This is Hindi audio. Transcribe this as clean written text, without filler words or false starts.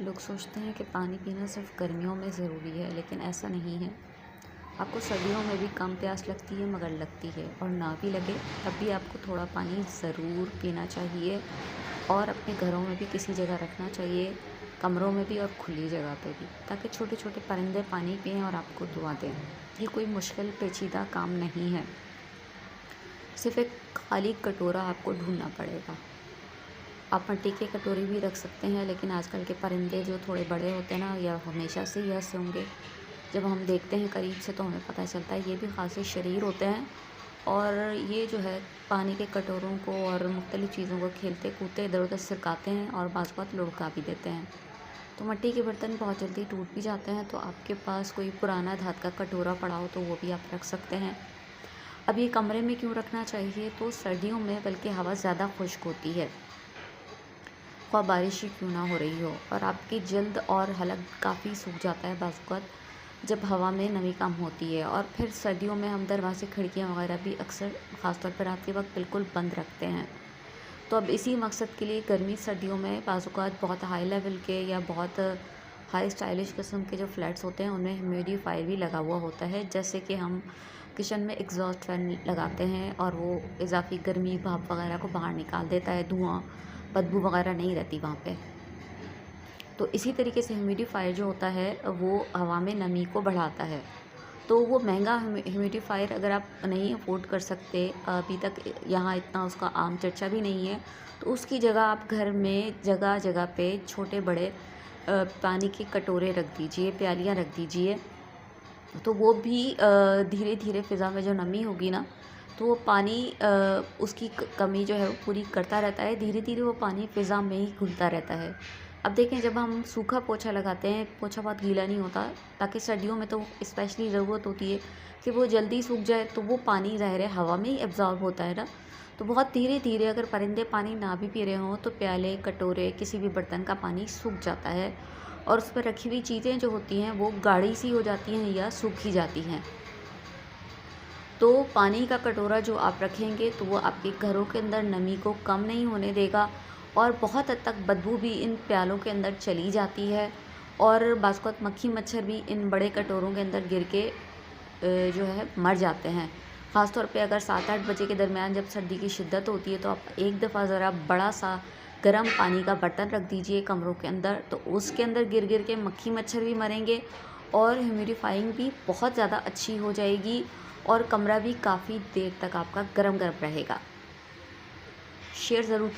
लोग सोचते हैं कि पानी पीना सिर्फ गर्मियों में ज़रूरी है, लेकिन ऐसा नहीं है। आपको सर्दियों में भी कम प्यास लगती है मगर लगती है, और ना भी लगे तब भी आपको थोड़ा पानी ज़रूर पीना चाहिए। और अपने घरों में भी किसी जगह रखना चाहिए, कमरों में भी और खुली जगह पे भी, ताकि छोटे छोटे परिंदे पानी पिएं और आपको दुआ दें। ये कोई मुश्किल पेचीदा काम नहीं है, सिर्फ एक खाली कटोरा आपको ढूंढना पड़ेगा। आप मिट्टी के कटोरी भी रख सकते हैं, लेकिन आजकल के परिंदे जो थोड़े बड़े होते हैं ना, या हमेशा से ही ऐसे होंगे। जब हम देखते हैं करीब से तो हमें पता चलता है ये भी खासे शरीर होते हैं, और ये जो है पानी के कटोरों को और मुख्तलिफ़ चीज़ों को खेलते कूदते इधर उधर सिरकाते हैं और बाज़ बात लुढ़का भी देते हैं। तो मिट्टी के बर्तन बहुत जल्दी टूट भी जाते हैं, तो आपके पास कोई पुराना धात का कटोरा पड़ा हो तो वो भी आप रख सकते हैं। अब ये कमरे में क्यों रखना चाहिए? तो सर्दियों में बल्कि हवा ज़्यादा खुश्क होती है, ख़्वा बारिश ही क्यों ना हो रही हो, और आपकी जल्द और हलक काफ़ी सूख जाता है बाज़ जब हवा में नमी कम होती है। और फिर सर्दियों में हम दरवाज़े खिड़कियाँ वगैरह भी अक्सर ख़ासतौर पर रात के वक्त बिल्कुल बंद रखते हैं। तो अब इसी मकसद के लिए गर्मी सर्दियों में बाज़ बहुत हाई लेवल के या बहुत हाई स्टाइलिश किस्म के जो फ्लैट्स होते हैं उनमें ह्यूमिडिफायर भी लगा हुआ होता है। जैसे कि हम किचन में एग्जॉस्ट फैन लगाते हैं और वो इजाफी गर्मी भाप वगैरह को बाहर निकाल देता है, धुआं बदबू वगैरह नहीं रहती वहाँ पे। तो इसी तरीके से ह्यूमिडिफायर जो होता है वो हवा में नमी को बढ़ाता है। तो वो महंगा ह्यूमिडिफायर अगर आप नहीं अफोर्ड कर सकते, अभी तक यहाँ इतना उसका आम चर्चा भी नहीं है, तो उसकी जगह आप घर में जगह जगह पे छोटे बड़े पानी के कटोरे रख दीजिए, प्यालियाँ रख दीजिए। तो वो भी धीरे धीरे फ़िज़ा में जो नमी होगी ना, तो वो पानी उसकी कमी जो है वो पूरी करता रहता है। धीरे धीरे वो पानी फ़िज़ा में ही घुलता रहता है। अब देखें, जब हम सूखा पोछा लगाते हैं, पोछा बहुत गीला नहीं होता, ताकि सर्दियों में तो स्पेशली ज़रूरत होती है कि वो जल्दी सूख जाए, तो वो पानी ज़ाहिर है हवा में ही एब्ज़ॉर्ब होता है ना। तो बहुत धीरे धीरे अगर परिंदे पानी ना भी पी रहे हों तो प्याले कटोरे किसी भी बर्तन का पानी सूख जाता है, और उस पर रखी हुई चीज़ें जो होती हैं वो गाढ़ी सी हो जाती हैं या सूखी जाती हैं। तो पानी का कटोरा जो आप रखेंगे तो वो आपके घरों के अंदर नमी को कम नहीं होने देगा, और बहुत हद तक बदबू भी इन प्यालों के अंदर चली जाती है, और बाज़ मक्खी मच्छर भी इन बड़े कटोरों के अंदर गिर के जो है मर जाते हैं। ख़ास तौर पे अगर 7-8 बजे के दरमियान जब सर्दी की शिद्दत होती है, तो आप एक दफ़ा ज़रा बड़ा सा गर्म पानी का बर्तन रख दीजिए कमरों के अंदर, तो उसके अंदर गिर गिर के मक्खी मच्छर भी मरेंगे, और ह्यूमिडिफाइंग भी बहुत ज़्यादा अच्छी हो जाएगी, और कमरा भी काफ़ी देर तक आपका गर्म गर्म रहेगा। शेयर ज़रूर कीजिए।